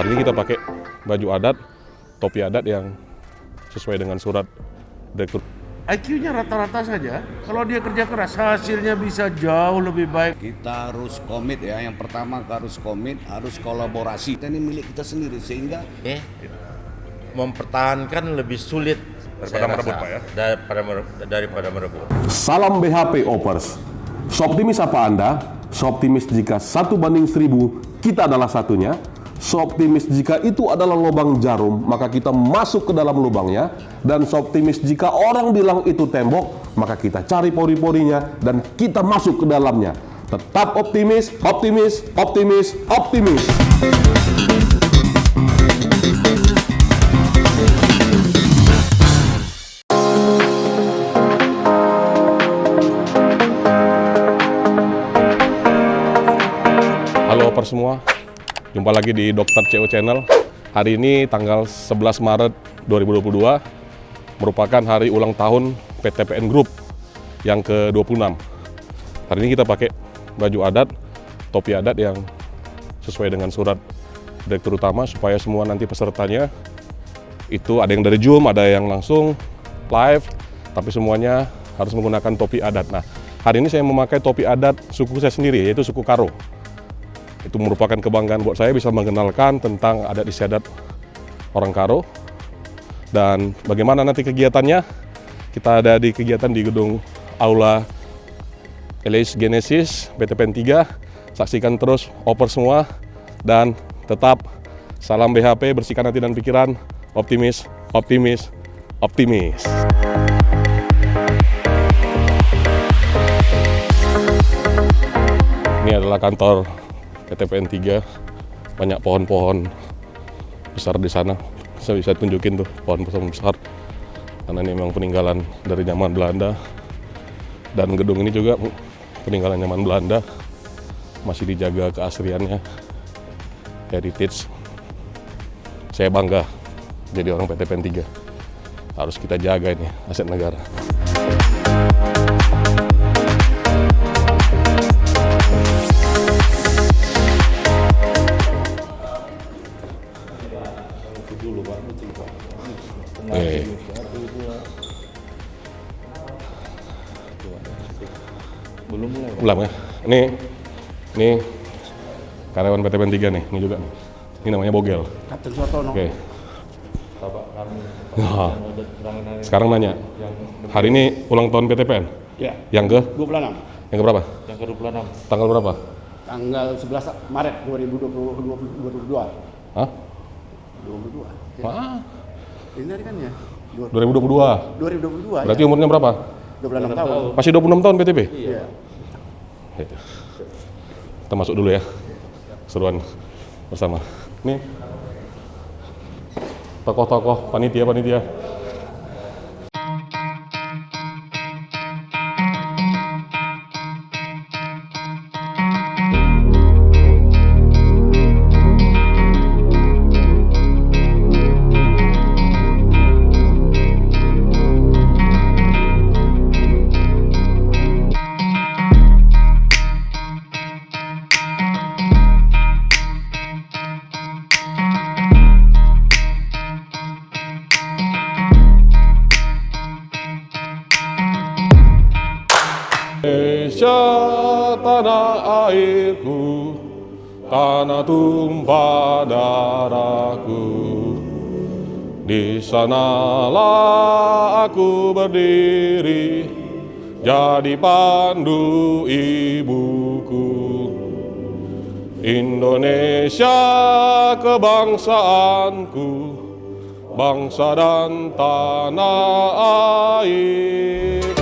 Hari ini kita pakai baju adat, topi adat yang sesuai dengan surat Direktur. IQ-nya rata-rata saja, kalau dia kerja keras hasilnya bisa jauh lebih baik. Kita harus komit ya, yang pertama harus komit, harus kolaborasi. Kita ini milik kita sendiri sehingga mempertahankan lebih sulit Daripada merebut, Pak, ya? daripada merebut. Salam BHP Opers. Seoptimis apa Anda? Seoptimis jika 1:1000 kita adalah satunya. Seoptimis jika itu adalah lubang jarum, maka kita masuk ke dalam lubangnya. Dan seoptimis jika orang bilang itu tembok, maka kita cari pori-porinya dan kita masuk ke dalamnya. Tetap optimis, optimis, optimis, optimis. Halo Opers semua, jumpa lagi di Dr. CO Channel. Hari ini tanggal 11 Maret 2022 merupakan hari ulang tahun PTPN Group yang ke-26. Hari ini kita pakai baju adat, topi adat yang sesuai dengan surat Direktur Utama supaya semua nanti pesertanya itu ada yang dari Zoom, ada yang langsung live, tapi semuanya harus menggunakan topi adat. Nah, hari ini saya memakai topi adat suku saya sendiri, yaitu suku Karo. Itu merupakan kebanggaan buat saya bisa mengenalkan tentang adat istiadat orang Karo. Dan bagaimana nanti kegiatannya? Kita ada di kegiatan di gedung Aula Elias Genesis PTPN 3. Saksikan terus Opers semua dan tetap salam BHP, bersihkan hati dan pikiran, optimis, optimis, optimis. Ini adalah kantor PTPN 3, banyak pohon-pohon besar di sana. Saya bisa tunjukin tuh pohon-pohon besar, karena ini memang peninggalan dari zaman Belanda. Dan gedung ini juga peninggalan zaman Belanda, masih dijaga keasliannya, heritage. Saya bangga jadi orang PTPN 3. Harus kita jaga ini aset negara. Belum ya? Ini karyawan PTPN 3 nih, ini juga nih. Ini namanya Bogel. Kapten Suartono. Oke. Nah, sekarang nanya, hari ini ulang tahun PTPN? Ya. Yang ke? 26. Yang ke berapa? Yang ke-26. Tanggal berapa? Tanggal 11 Maret 2022. Hah? 22. Wah, Ini hari kan ya? 2022. 2022. Berarti umurnya berapa? 26 tahun. Masih 26 tahun PTP? Iya. Gitu. Kita masuk dulu ya. Seruan bersama. Nih. Tokoh-tokoh, panitia-panitia. Indonesia tanah airku, tanah tumpah darahku. Di sanalah aku berdiri, jadi pandu ibuku. Indonesia kebangsaanku, bangsa dan tanah air.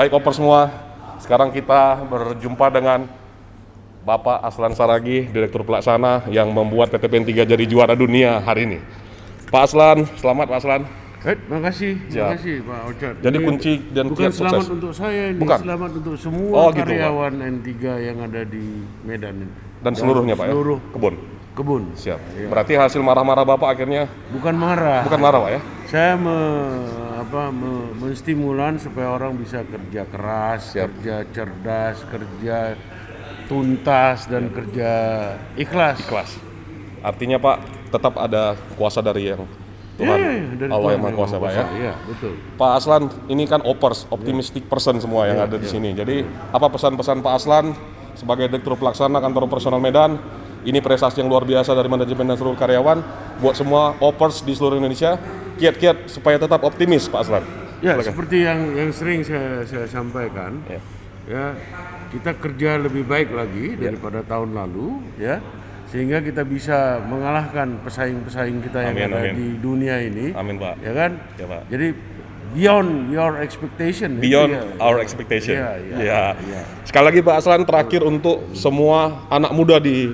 Baik Opers semua, sekarang kita berjumpa dengan Bapak Aslan Saragi, Direktur Pelaksana yang membuat PTPN 3 jadi juara dunia hari ini. Pak Aslan, selamat Pak Aslan. Terima kasih Pak Ochard. Jadi kunci dan bukan kiat selamat sukses. untuk saya ini, Bukan. selamat untuk semua gitu, Pak. karyawan N3 yang ada di Medan ini. Dan seluruhnya Pak seluruh ya? Kebun. kebun. Siap. Berarti hasil marah-marah Bapak akhirnya Bukan marah. bukan marah Pak ya? Saya menstimulan supaya orang bisa kerja keras, Siap. kerja cerdas, kerja tuntas dan kerja ikhlas. Ikhlas. Artinya Pak tetap ada kuasa dari yang Tuhan, dari Allah Tuhan yang Maha Kuasa Pak ya. Iya, betul. Pak Aslan, ini kan Opers, optimistic person semua yang ada di sini. Jadi apa pesan-pesan Pak Aslan sebagai Direktur Pelaksana Kantor Operasional Medan? Ini prestasi yang luar biasa dari manajemen dan seluruh karyawan buat semua Opers di seluruh Indonesia. Kiat-kiat supaya tetap optimis Pak Aslan. Ya, Silakan. seperti yang sering saya sampaikan. Ya, kita kerja lebih baik lagi daripada tahun lalu, ya. Sehingga kita bisa mengalahkan pesaing-pesaing kita yang Amin, ada amin. di dunia ini. Amin Pak. Ya kan? Ya, Pak. Jadi beyond your expectation. Beyond itu ya. our expectation. Iya. Sekali lagi Pak Aslan, terakhir untuk semua anak muda di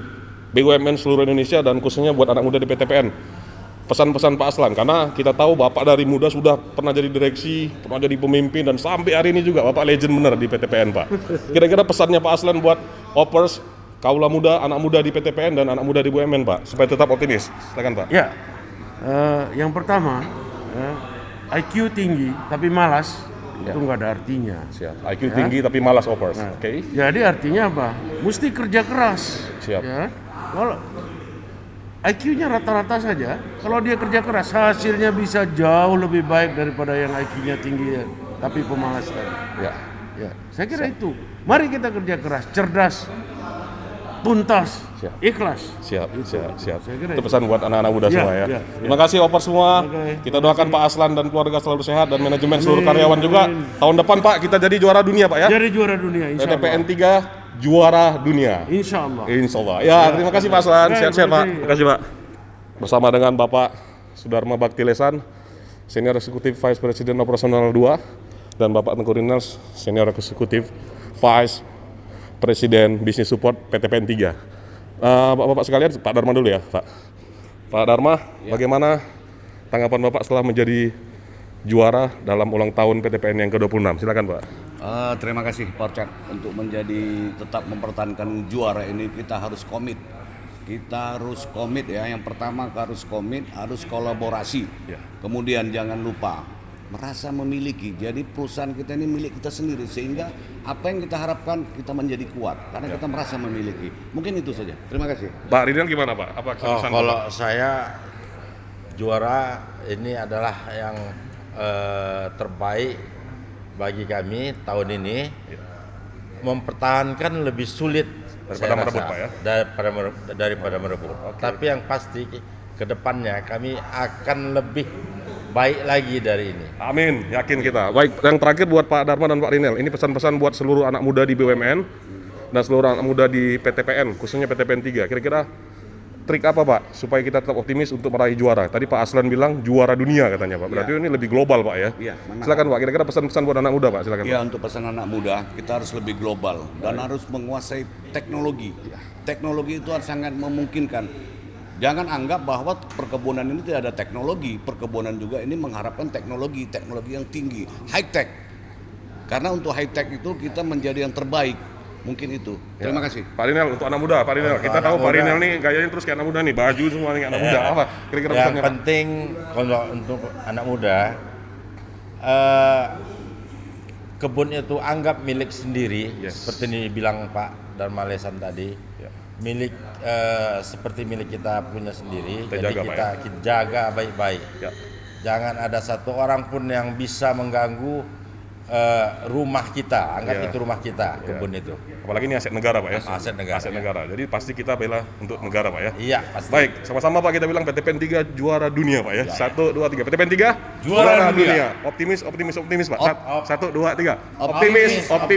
BUMN seluruh Indonesia dan khususnya buat anak muda di PTPN. Pesan-pesan Pak Aslan, karena kita tahu Bapak dari muda sudah pernah jadi direksi, pernah jadi pemimpin, dan sampai hari ini juga Bapak legend bener di PTPN Pak. Kira-kira pesannya Pak Aslan buat Opers, kaula muda, anak muda di PTPN dan anak muda di BUMN Pak, supaya tetap optimis. Silakan Pak. Ya, yang pertama, IQ tinggi tapi malas itu nggak ada artinya. Siap. IQ tinggi tapi malas Opers. Nah, Oke. Jadi artinya apa? Mesti kerja keras. Siap. Ya. Kalau IQ-nya rata-rata saja, kalau dia kerja keras hasilnya bisa jauh lebih baik daripada yang IQ-nya tinggi tapi pemalas tadi. Ya. Ya, saya kira itu. Mari kita kerja keras, cerdas, tuntas, Siap. ikhlas. Siap. Saya kira Itu pesan buat anak-anak muda Ya, semua ya. ya. Terima kasih Opers semua. Oke. Kita doakan Pak Aslan dan keluarga selalu sehat dan manajemen seluruh karyawan juga. Tahun depan Pak kita jadi juara dunia Pak ya. Jadi juara dunia, insya Allah. PTPN 3 juara dunia. Insya Allah. Insya Allah. Ya, terima kasih Pak Aslan. Oke, Sehat-sehat Pak. terima Terima kasih Pak. Bersama dengan Bapak Sudarma Bakti Lesan, Senior Eksekutif Vice President Operasional 2, dan Bapak Tengku Rinals, Senior Eksekutif Vice Presiden Business Support PTPN 3. Bapak-bapak sekalian, Pak Dharma dulu ya, Pak. Pak Dharma, bagaimana tanggapan Bapak setelah menjadi juara dalam ulang tahun PTPN yang ke-26? Silakan Pak. Terima kasih Pak Ochard. Untuk menjadi tetap mempertahankan juara ini kita harus komit. Kita harus komit ya. Yang pertama harus komit, harus kolaborasi. Ya. Kemudian jangan lupa merasa memiliki. Jadi perusahaan kita ini milik kita sendiri sehingga apa yang kita harapkan kita menjadi kuat karena kita merasa memiliki. Mungkin itu saja. Terima kasih. Pak Ridwan gimana Pak? Apa kesan Kalau Bapak? saya juara ini adalah yang terbaik bagi kami tahun ini. Mempertahankan lebih sulit Daripada saya merebut, rasa, Pak ya? daripada merebut. Tapi yang pasti ke depannya kami akan lebih baik lagi dari ini. Amin, yakin kita. Baik, yang terakhir buat Pak Dharma dan Pak Rinel. Ini pesan-pesan buat seluruh anak muda di BUMN dan seluruh anak muda di PTPN, khususnya PTPN 3. Kira-kira trik apa Pak supaya kita tetap optimis untuk meraih juara? Tadi Pak Aslan bilang juara dunia katanya Pak. Berarti ini lebih global Pak ya? Iya, benar. Silakan Pak, kira-kira pesan-pesan buat anak muda Pak, silakan. Ya, untuk pesan anak muda kita harus lebih global dan harus menguasai teknologi. Teknologi itu sangat memungkinkan. Jangan anggap bahwa perkebunan ini tidak ada teknologi. Perkebunan juga ini mengharapkan teknologi yang tinggi, high tech. Karena untuk high tech itu kita menjadi yang terbaik. Mungkin itu. Terima kasih. Pak Rinel, untuk anak muda, Pak Rinel. Kita tahu Pak Rinel nih gayanya terus kayak anak muda nih, baju semua nih kayak anak muda. Apa kira-kira Yang pesannya Pak? penting kalau untuk anak muda, kebun itu anggap milik sendiri, seperti ini bilang Pak Dharma Lesan tadi, milik seperti milik kita punya sendiri. Kita Jadi jaga, Pak, kita jaga baik-baik. Ya. Jangan ada satu orang pun yang bisa mengganggu rumah kita, anggap Ya. itu rumah kita, kebun itu. Apalagi ini aset negara Pak ya? Aset negara, Aset ya. negara. Jadi pasti kita bela untuk negara Pak ya? Iya, pasti. Baik, sama-sama Pak kita bilang PTPN 3 juara dunia Pak ya. 1, 2, 3. PTPN 3 Juara dunia. Optimis Pak. Op. 1, 2, 3.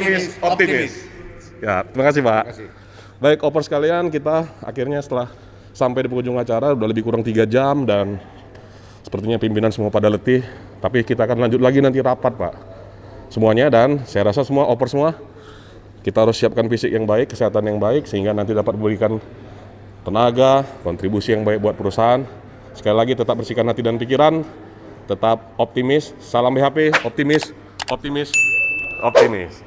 Optimis. Ya, terima kasih Pak. Baik, Opers sekalian, kita akhirnya setelah sampai di penghujung acara udah lebih kurang 3 jam dan sepertinya pimpinan semua pada letih. Tapi kita akan lanjut lagi nanti rapat Pak. semuanya, dan saya rasa semua oper semua kita harus siapkan fisik yang baik, kesehatan yang baik, sehingga nanti dapat memberikan tenaga, kontribusi yang baik buat perusahaan. Sekali lagi tetap bersihkan hati dan pikiran, tetap optimis, salam BHP, optimis, optimis, optimis.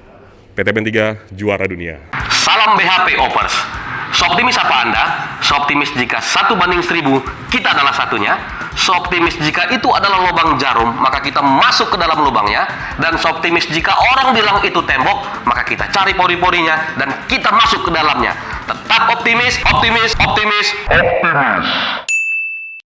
PT PEN 3 juara dunia. Salam BHP Opers. Seoptimis apa Anda? Seoptimis jika 1:1000 kita adalah satunya. Seoptimis jika itu adalah lubang jarum, maka kita masuk ke dalam lubangnya. Dan seoptimis jika orang bilang itu tembok, maka kita cari pori-porinya dan kita masuk ke dalamnya. Tetap optimis, optimis, optimis, optimis.